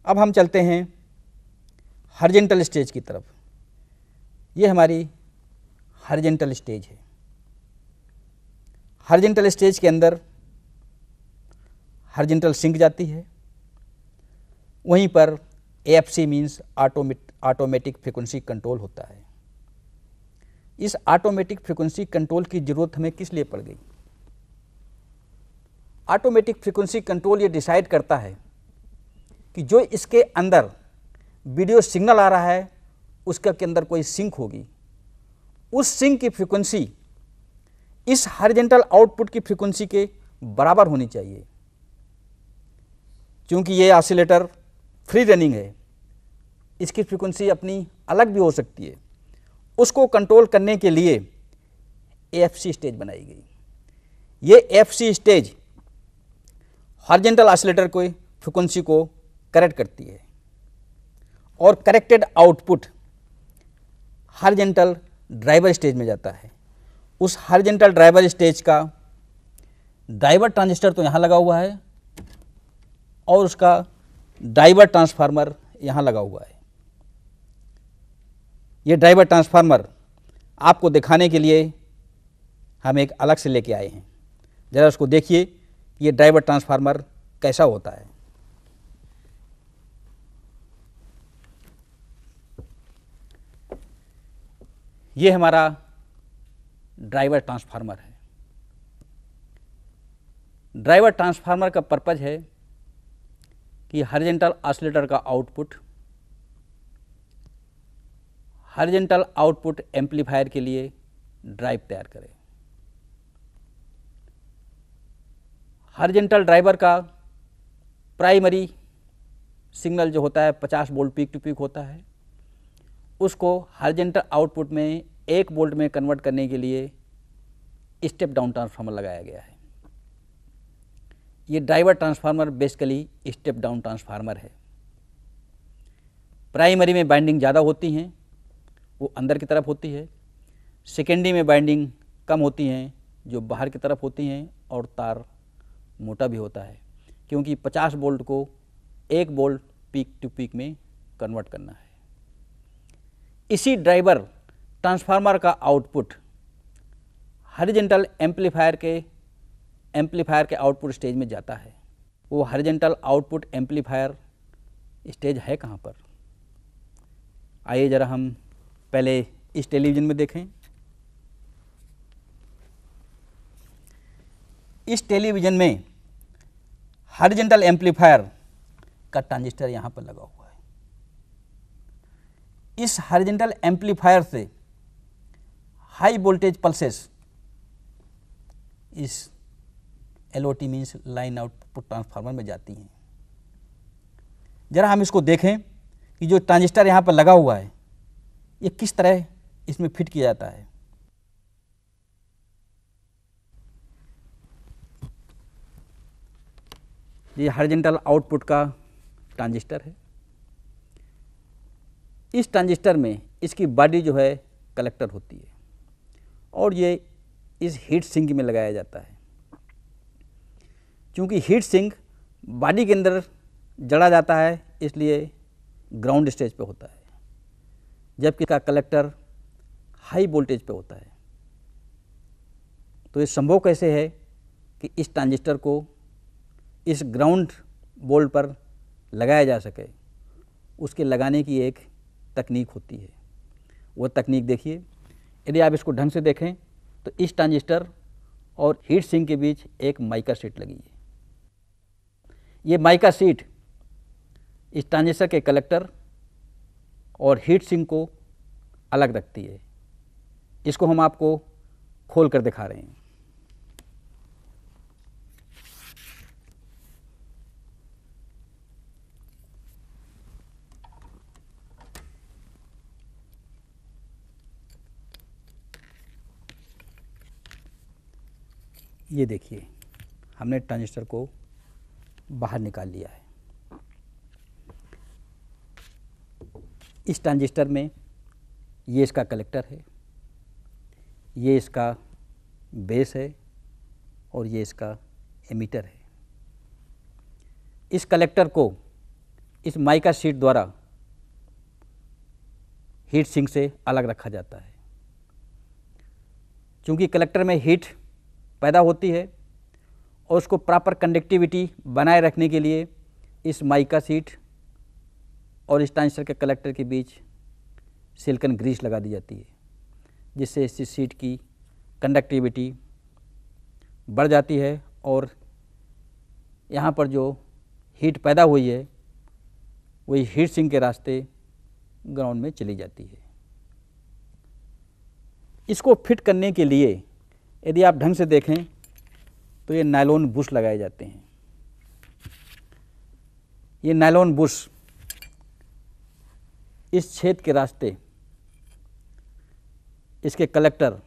अब हम चलते हैं हॉरिजॉन्टल स्टेज की तरफ। ये हमारी हॉरिजॉन्टल स्टेज है। हॉरिजॉन्टल स्टेज के अंदर हॉरिजॉन्टल सिंक जाती है, वहीं पर AFC means automatic frequency control होता है। इस ऑटोमेटिक फ्रीक्वेंसी कंट्रोल की ज़रूरत हमें किस लिए पड़ गई? ऑटोमेटिक फ्रीक्वेंसी कंट्रोल ये डिसाइड करता है कि जो इसके अंदर वीडियो सिग्नल आ रहा है उसके के अंदर कोई सिंक होगी, उस सिंक की फ्रीक्वेंसी इस हॉरिजॉन्टल आउटपुट की फ्रीक्वेंसी के बराबर होनी चाहिए। क्योंकि ये ऑसिलेटर फ्री रनिंग है, इसकी फ्रीक्वेंसी अपनी अलग भी हो सकती है। उसको कंट्रोल करने के लिए AFC स्टेज बनाई गई। ये AFC स्टेज हॉरिजॉन्टल ऑसिलेटर को फ्रीक्वेंसी को करेक्ट करती है और corrected output horizontal driver stage में जाता है। उस हॉरिजॉन्टल ड्राइवर स्टेज का ड्राइवर ट्रांजिस्टर तो यहाँ लगा हुआ है और उसका ड्राइवर ट्रांसफार्मर यहाँ लगा हुआ है। ये ड्राइवर ट्रांसफार्मर आपको दिखाने के लिए हम एक अलग से लेके आए हैं। ज़रा उसको देखिए कि ये ड्राइवर ट्रांसफार्मर कैसा होता है। ये हमारा ड्राइवर ट्रांसफार्मर है। ड्राइवर ट्रांसफार्मर का पर्पज़ है कि हॉरिजॉन्टल ऑसिलेटर का आउटपुट हॉरिजॉन्टल आउटपुट एम्पलीफायर के लिए ड्राइव तैयार करे। हॉरिजॉन्टल ड्राइवर का प्राइमरी सिग्नल जो होता है 50 वोल्ट पीक टू पीक होता है, उसको हॉरिजॉन्टल आउटपुट में 1 वोल्ट में कन्वर्ट करने के लिए स्टेप डाउन ट्रांसफार्मर लगाया गया है। ये driver transformer basically step down transformer है। प्राइमरी में बाइंडिंग ज़्यादा होती हैं, वो अंदर की तरफ होती है। सेकेंडरी में बाइंडिंग कम होती हैं, जो बाहर की तरफ होती हैं, और तार मोटा भी होता है क्योंकि 50 वोल्ट को 1 वोल्ट पीक टू पीक में कन्वर्ट करना है। इसी ड्राइवर ट्रांसफार्मर का आउटपुट हॉरिजॉन्टल एम्पलीफायर के आउटपुट स्टेज में जाता है। वो हॉरिजॉन्टल आउटपुट एम्पलीफायर स्टेज है कहाँ पर? आइए ज़रा हम पहले इस टेलीविज़न में देखें। इस टेलीविज़न में हॉरिजॉन्टल एम्पलीफायर का ट्रांजिस्टर यहाँ पर लगा हुआ है। इस हॉरिजॉन्टल एम्पलीफायर से हाई वोल्टेज पल्सेस इस LOT means line output transformer में जाती हैं। ज़रा हम इसको देखें कि जो ट्रांजिस्टर यहाँ पर लगा हुआ है ये किस तरह इसमें फिट किया जाता है। ये हॉरिजॉन्टल आउटपुट का ट्रांजिस्टर है। इस ट्रांजिस्टर में इसकी बॉडी जो है कलेक्टर होती है और ये इस हीट सिंक में लगाया जाता है। क्योंकि हीट सिंक बॉडी के अंदर जड़ा जाता है इसलिए ग्राउंड स्टेज पे होता है, जबकि इसका कलेक्टर हाई वोल्टेज पे होता है। तो ये संभव कैसे है कि इस ट्रांजिस्टर को इस ग्राउंड वोल्ट पर लगाया जा सके? उसके लगाने की एक तकनीक होती है। वो तकनीक देखिए। यदि आप इसको ढंग से देखें तो इस ट्रांजिस्टर और हीट सिंक के बीच एक माइका शीट लगी है। ये माइका शीट इस ट्रांजिस्टर के कलेक्टर और हीट सिंक को अलग रखती है। इसको हम आपको खोल कर दिखा रहे हैं। ये देखिए, हमने ट्रांजिस्टर को बाहर निकाल लिया है। इस ट्रांजिस्टर में ये इसका कलेक्टर है, ये इसका बेस है और ये इसका एमीटर है। इस कलेक्टर को इस माइका शीट द्वारा हीट सिंक से अलग रखा जाता है। चूँकि कलेक्टर में हीट पैदा होती है और उसको प्रॉपर कंडक्टिविटी बनाए रखने के लिए इस माइका शीट और इस ट्रांजिस्टर के कलेक्टर के बीच सिलिकॉन ग्रीस लगा दी जाती है, जिससे इस शीट की कंडक्टिविटी बढ़ जाती है और यहाँ पर जो हीट पैदा हुई है वही हीट सिंक के रास्ते ग्राउंड में चली जाती है। इसको फिट करने के लिए यदि आप ढंग से देखें तो ये नायलॉन बुश लगाए जाते हैं। ये नायलॉन बुश इस छेद के रास्ते इसके कलेक्टर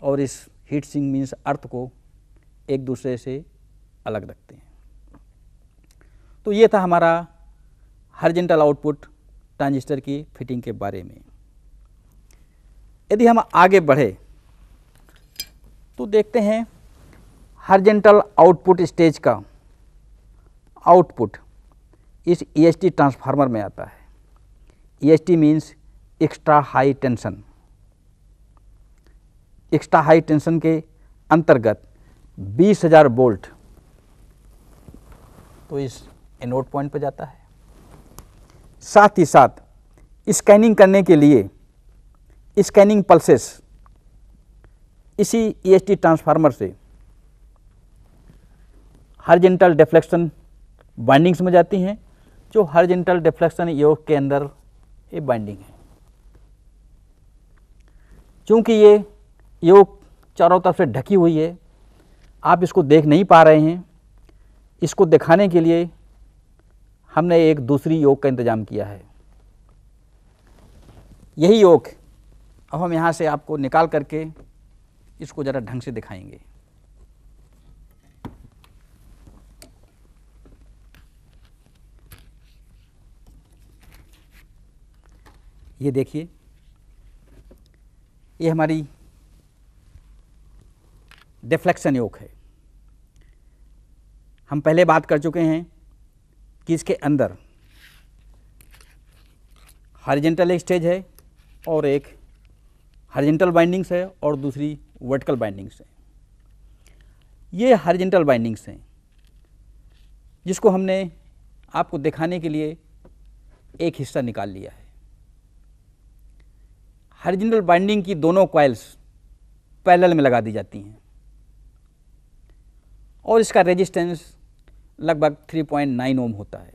और इस हीट सिंक मीन्स अर्थ को एक दूसरे से अलग रखते हैं। तो ये था हमारा हॉरिजॉन्टल आउटपुट ट्रांजिस्टर की फिटिंग के बारे में। यदि हम आगे बढ़े तो देखते हैं हॉरिजॉन्टल आउटपुट स्टेज का आउटपुट इस EST ट्रांसफार्मर में आता है। EST means extra high tension. Extra high tension के अंतर्गत 20,000 वोल्ट तो इस एनोड पॉइंट पर जाता है। साथ ही साथ स्कैनिंग करने के लिए स्कैनिंग पल्सेस इसी EST ट्रांसफार्मर से हॉरिजॉन्टल डिफ्लेक्शन बाइंडिंग्स में जाती हैं, जो हॉरिजॉन्टल डिफ्लेक्शन योक के अंदर ये बाइंडिंग है। चूँकि ये योक चारों तरफ से ढकी हुई है, आप इसको देख नहीं पा रहे हैं। इसको दिखाने के लिए हमने एक दूसरी योक का इंतजाम किया है। यही योक अब हम यहाँ से आपको निकाल करके इसको ज़रा ढंग से दिखाएंगे। ये देखिए, ये हमारी डिफ्लेक्शन योक है। हम पहले बात कर चुके हैं कि इसके अंदर हॉरिजॉन्टल एक स्टेज है और एक हॉरिजॉन्टल बाइंडिंग्स है और दूसरी वर्टिकल बाइंडिंग्स है। ये हॉरिजॉन्टल बाइंडिंग्स हैं जिसको हमने आपको दिखाने के लिए एक हिस्सा निकाल लिया है। हॉरिजॉन्टल बाइंडिंग की दोनों कॉइल्स पैरेलल में लगा दी जाती हैं और इसका रेजिस्टेंस लगभग 3.9 ओम होता है।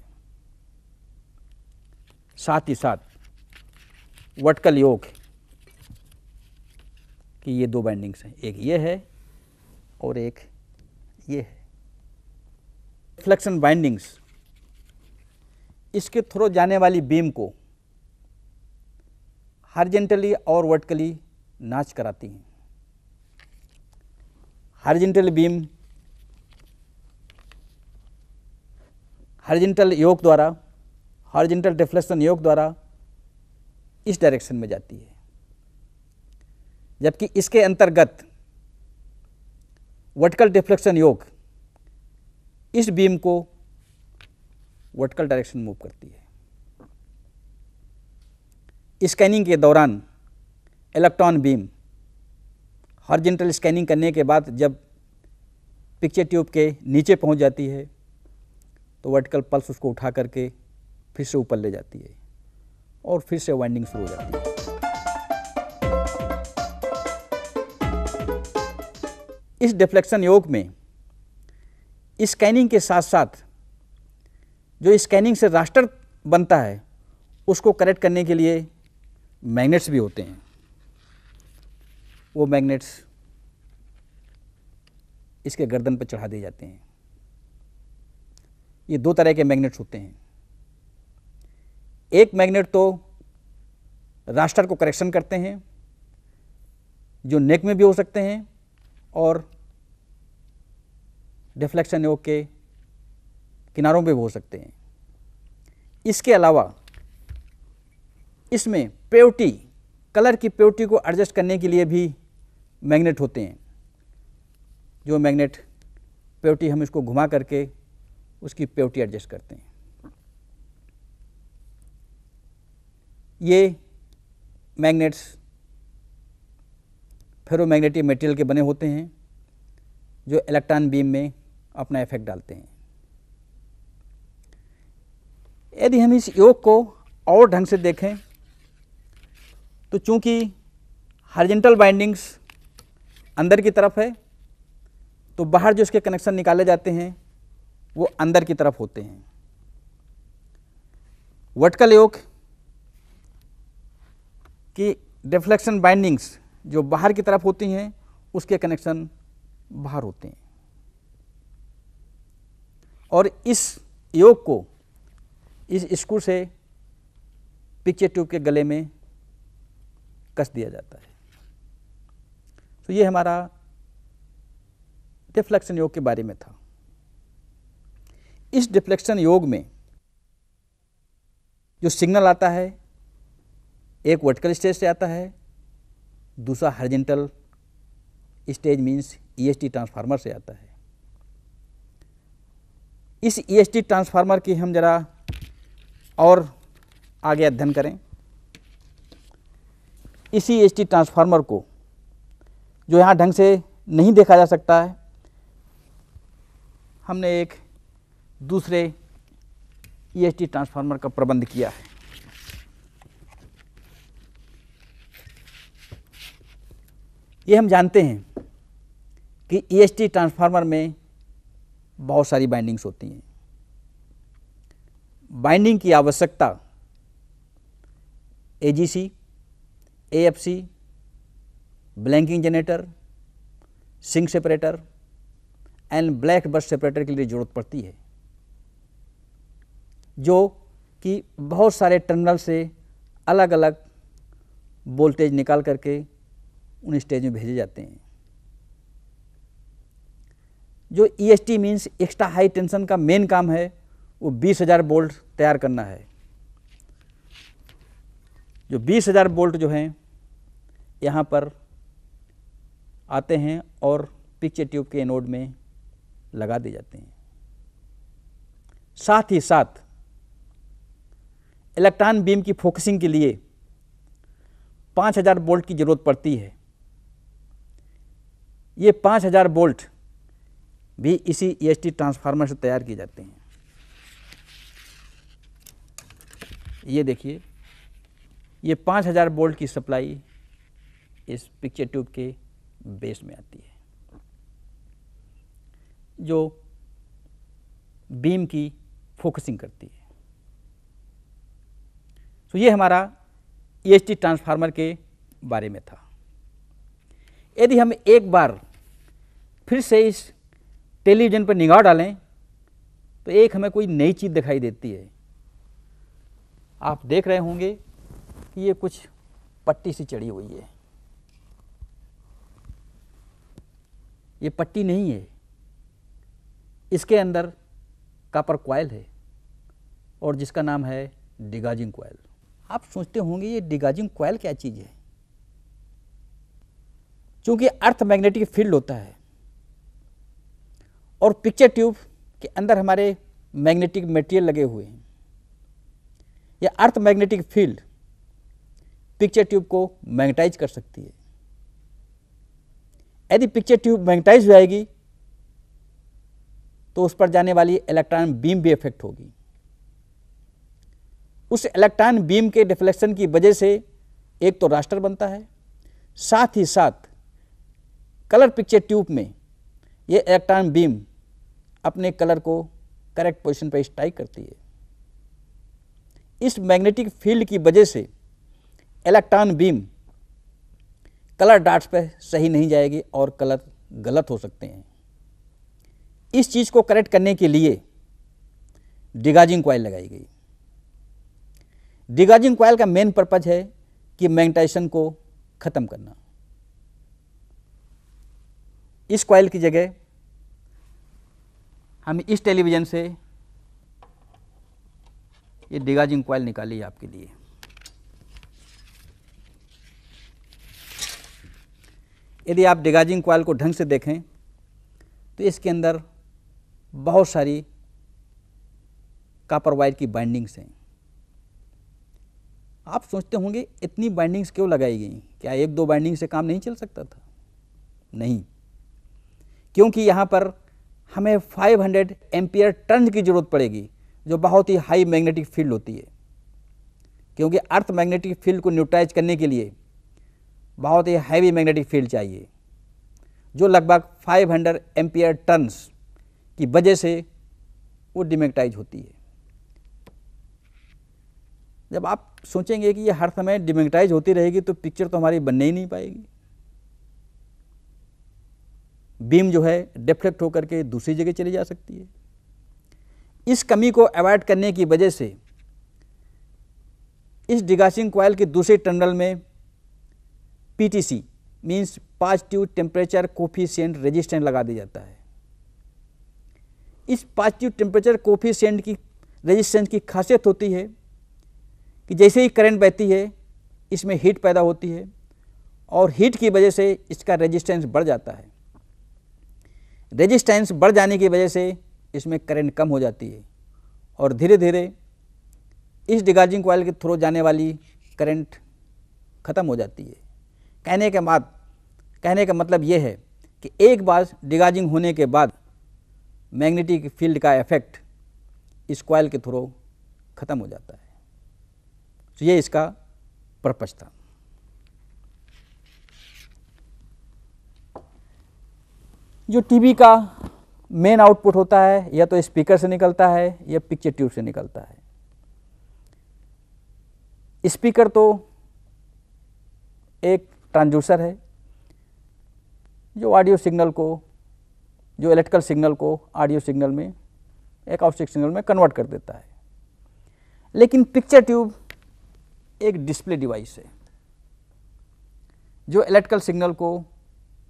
साथ ही साथ वर्टिकल योक की ये दो बाइंडिंग्स हैं, एक ये है और एक ये है। डिफ्लेक्शन बाइंडिंग्स इसके थ्रू जाने वाली बीम को हॉरिजॉन्टली और वर्टिकली नाच कराती हैं। हॉरिजॉन्टल बीम हॉरिजॉन्टल योक द्वारा, हॉरिजॉन्टल डिफ्लेक्शन योक द्वारा इस डायरेक्शन में जाती है, जबकि इसके अंतर्गत वर्टिकल डिफ्लेक्शन योक इस बीम को वर्टिकल डायरेक्शन मूव करती है। स्कैनिंग के दौरान इलेक्ट्रॉन बीम हॉरिजॉन्टल स्कैनिंग करने के बाद जब पिक्चर ट्यूब के नीचे पहुंच जाती है तो वर्टिकल पल्स उसको उठा करके फिर से ऊपर ले जाती है और फिर से वाइंडिंग शुरू हो जाती है। इस डिफ्लेक्शन योक में स्कैनिंग के साथ साथ जो स्कैनिंग से रास्टर बनता है उसको करेक्ट करने के लिए मैग्नेट्स भी होते हैं। वो मैग्नेट्स इसके गर्दन पर चढ़ा दिए जाते हैं। ये दो तरह के मैग्नेट्स होते हैं। एक मैग्नेट तो रास्टर को करेक्शन करते हैं, जो नेक में भी हो सकते हैं और डिफ्लेक्शन योक के किनारों पे भी हो सकते हैं। इसके अलावा इसमें प्योरिटी, कलर की प्योरिटी को एडजस्ट करने के लिए भी मैग्नेट होते हैं। जो मैग्नेट प्योरिटी हम इसको घुमा करके उसकी प्योरिटी एडजस्ट करते हैं। ये मैग्नेट्स फेरोमैग्नेटिक मटेरियल के बने होते हैं जो इलेक्ट्रॉन बीम में अपना इफेक्ट डालते हैं। यदि हम इस योग को और ढंग से देखें तो चूंकि हॉरिजॉन्टल बाइंडिंग्स अंदर की तरफ है तो बाहर जो इसके कनेक्शन निकाले जाते हैं वो अंदर की तरफ होते हैं। वर्टिकल योग की डिफ्लेक्शन बाइंडिंग्स जो बाहर की तरफ होती हैं उसके कनेक्शन बाहर होते हैं और इस योग को इस स्क्रू से पिक्चर ट्यूब के गले में कस दिया जाता है। तो ये हमारा डिफ्लेक्शन योग के बारे में था। इस डिफ्लेक्शन योग में जो सिग्नल आता है एक वर्टिकल स्टेज से आता है, दूसरा horizontal stage means EST transformer से आता है। इस ईएसटी ट्रांसफार्मर की हम जरा और आगे अध्ययन करें। इसी ईएसटी ट्रांसफार्मर को जो यहाँ ढंग से नहीं देखा जा सकता है, हमने एक दूसरे ईएसटी ट्रांसफार्मर का प्रबंध किया है। ये हम जानते हैं कि ईएसटी ट्रांसफार्मर में बहुत सारी बाइंडिंग्स होती हैं। बाइंडिंग की आवश्यकता AGC, AFC, blanking generator, sync separator and black burst separator के लिए जरूरत पड़ती है, जो कि बहुत सारे टर्मिनल से अलग अलग वोल्टेज निकाल करके उन स्टेज में भेजे जाते हैं। जो EST means extra high tension का मेन काम है वो 20,000 वोल्ट तैयार करना है। जो 20,000 वोल्ट जो हैं यहाँ पर आते हैं और पिक्चर ट्यूब के एनोड में लगा दिए जाते हैं। साथ ही साथ इलेक्ट्रॉन बीम की फोकसिंग के लिए 5,000 वोल्ट की जरूरत पड़ती है। ये 5,000 वोल्ट भी इसी ईएसटी ट्रांसफार्मर से तैयार किए जाते हैं। ये देखिए, ये 5,000 वोल्ट की सप्लाई इस पिक्चर ट्यूब के बेस में आती है जो बीम की फोकसिंग करती है। तो ये हमारा ईएसटी ट्रांसफार्मर के बारे में था। यदि हम एक बार फिर से इस टेलीविज़न पर निगाह डालें तो एक हमें कोई नई चीज़ दिखाई देती है। आप देख रहे होंगे कि ये कुछ पट्टी सी चढ़ी हुई है। ये पट्टी नहीं है, इसके अंदर कॉपर कॉइल है और जिसका नाम है डिगाजिंग कॉइल। आप सोचते होंगे ये डिगाजिंग कॉइल क्या चीज़ है। चूंकि अर्थ मैग्नेटिक फील्ड होता है और पिक्चर ट्यूब के अंदर हमारे मैग्नेटिक मटेरियल लगे हुए हैं, यह earth magnetic field picture tube को मैग्नेटाइज कर सकती है। यदि पिक्चर ट्यूब मैग्नेटाइज हो जाएगी तो उस पर जाने वाली इलेक्ट्रॉन बीम भी इफेक्ट होगी। उस इलेक्ट्रॉन बीम के डिफ्लेक्शन की वजह से एक तो रास्टर बनता है, साथ ही साथ कलर पिक्चर ट्यूब में ये इलेक्ट्रॉन बीम अपने कलर को करेक्ट पोजीशन पर स्ट्राइक करती है। इस मैग्नेटिक फील्ड की वजह से इलेक्ट्रॉन बीम कलर डॉट्स पर सही नहीं जाएगी और कलर गलत हो सकते हैं। इस चीज़ को करेक्ट करने के लिए डिगाजिंग कॉइल लगाई गई। डिगाजिंग कॉइल का मेन पर्पज है कि मैग्नेटाइजेशन को खत्म करना। इस कॉइल की जगह हम इस टेलीविज़न से ये डिगाजिंग कॉइल निकाली आपके लिए। यदि आप डिगाजिंग कॉइल को ढंग से देखें तो इसके अंदर बहुत सारी कॉपर वायर की बाइंडिंग्स हैं। आप सोचते होंगे इतनी बाइंडिंग्स क्यों लगाई गई, क्या एक दो बाइंडिंग से काम नहीं चल सकता था? नहीं, क्योंकि यहाँ पर हमें 500 एम्पियर टर्न की जरूरत पड़ेगी, जो बहुत ही हाई मैग्नेटिक फील्ड होती है, क्योंकि अर्थ मैग्नेटिक फील्ड को न्यूट्रलाइज करने के लिए बहुत ही हैवी मैग्नेटिक फील्ड चाहिए, जो लगभग 500 एम्पियर टर्न्स की वजह से वो डिमैग्नेटाइज होती है। जब आप सोचेंगे कि ये हर समय डिमैग्नेटाइज होती रहेगी तो पिक्चर तो हमारी बनने ही नहीं पाएगी। बीम जो है डिफ्लेक्ट होकर के दूसरी जगह चली जा सकती है। इस कमी को अवॉइड करने की वजह से इस डिगासिंग कॉइल के दूसरे टर्मिनल में PTC means positive temperature coefficient resistance लगा दिया जाता है। इस पॉजिटिव टेम्परेचर कोफिशिएंट की रेजिस्टेंस की खासियत होती है कि जैसे ही करंट बहती है इसमें हीट पैदा होती है और हीट की वजह से इसका रेजिस्टेंस बढ़ जाता है। रेजिस्टेंस बढ़ जाने की वजह से इसमें करंट कम हो जाती है और धीरे धीरे इस डिगार्जिंग कॉइल के थ्रू जाने वाली करंट ख़त्म हो जाती है। कहने का मतलब ये है कि एक बार डिगार्जिंग होने के बाद मैग्नेटिक फील्ड का इफेक्ट इस कॉइल के थ्रू ख़त्म हो जाता है। तो ये इसका पर्पस था। जो टीवी का मेन आउटपुट होता है या तो स्पीकर से निकलता है या पिक्चर ट्यूब से निकलता है। स्पीकर तो एक ट्रांसड्यूसर है जो ऑडियो सिग्नल को, जो इलेक्ट्रिकल सिग्नल को ऑडियो सिग्नल में, एकॉस्टिक सिग्नल में कन्वर्ट कर देता है। लेकिन पिक्चर ट्यूब एक डिस्प्ले डिवाइस है जो इलेक्ट्रिकल सिग्नल को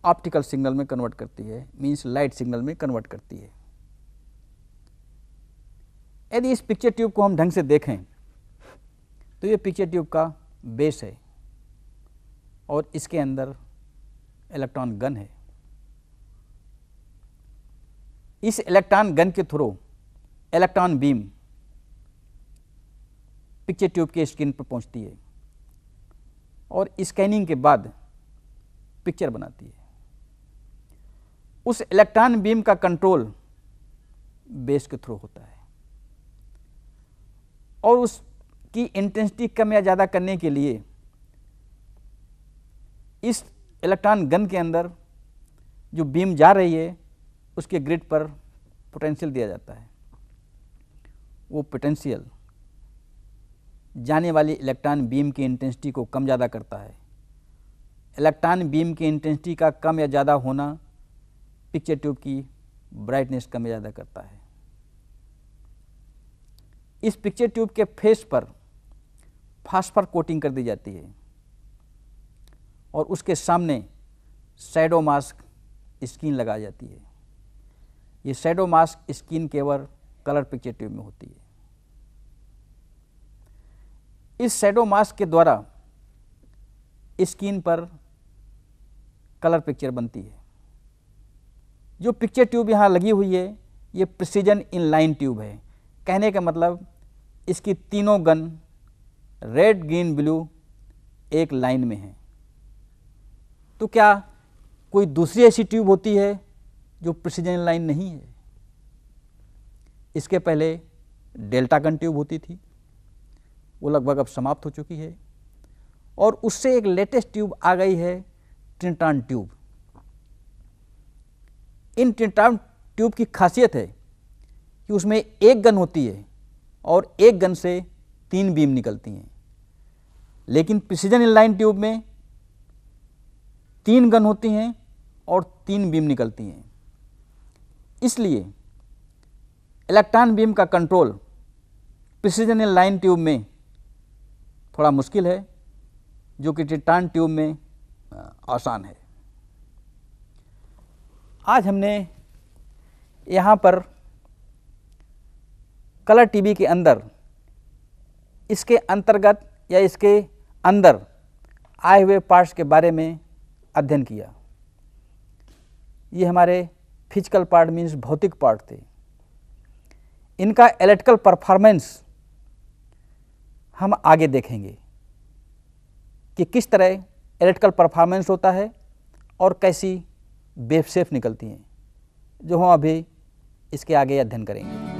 ऑप्टिकल सिग्नल में कन्वर्ट करती है, मींस लाइट सिग्नल में कन्वर्ट करती है। यदि इस पिक्चर ट्यूब को हम ढंग से देखें तो ये पिक्चर ट्यूब का बेस है और इसके अंदर इलेक्ट्रॉन गन है। इस इलेक्ट्रॉन गन के through electron beam picture tube के स्क्रीन पर पहुंचती है और स्कैनिंग के बाद पिक्चर बनाती है। उस इलेक्ट्रॉन बीम का कंट्रोल बेस के थ्रू होता है और उसकी इंटेंसिटी कम या ज़्यादा करने के लिए इस इलेक्ट्रॉन गन के अंदर जो बीम जा रही है उसके ग्रिड पर पोटेंशियल दिया जाता है। वो पोटेंशियल जाने वाली इलेक्ट्रॉन बीम की इंटेंसिटी को कम ज़्यादा करता है। इलेक्ट्रॉन बीम की इंटेंसिटी का कम या ज़्यादा होना पिक्चर ट्यूब की ब्राइटनेस कम या ज़्यादा करता है। इस पिक्चर ट्यूब के फेस पर फास्फर कोटिंग कर दी जाती है और उसके सामने शैडो मास्क स्क्रीन लगाई जाती है। ये शैडो मास्क स्क्रीन केवल कलर पिक्चर ट्यूब में होती है। इस शैडो मास्क के द्वारा स्क्रीन पर कलर पिक्चर बनती है। जो पिक्चर ट्यूब यहाँ लगी हुई है ये प्रिसीजन इनलाइन ट्यूब है। कहने का मतलब इसकी तीनों गन रेड ग्रीन ब्लू एक लाइन में है। तो क्या कोई दूसरी ऐसी ट्यूब होती है जो प्रिसीजन इनलाइन नहीं है? इसके पहले डेल्टा गन ट्यूब होती थी, वो लगभग अब समाप्त हो चुकी है और उससे एक लेटेस्ट ट्यूब आ गई है ट्रिनिट्रॉन ट्यूब। इन ट्रिनिट्रॉन ट्यूब की खासियत है कि उसमें एक गन होती है और एक गन से 3 बीम निकलती हैं, लेकिन प्रिसीजन इनलाइन ट्यूब में 3 गन होती हैं और 3 बीम निकलती हैं। इसलिए इलेक्ट्रॉन बीम का कंट्रोल प्रिसीजन इनलाइन ट्यूब में थोड़ा मुश्किल है, जो कि ट्रिनिट्रॉन ट्यूब में आसान है। आज हमने यहाँ पर कलर टीवी के अंदर इसके अंतर्गत या इसके अंदर आए हुए पार्ट्स के बारे में अध्ययन किया। ये हमारे फिजिकल पार्ट मीन्स भौतिक पार्ट थे। इनका इलेक्ट्रिकल परफॉर्मेंस हम आगे देखेंगे कि किस तरह इलेक्ट्रिकल परफॉर्मेंस होता है और कैसी वेव शेप निकलती हैं, जो हम अभी इसके आगे अध्ययन करेंगे।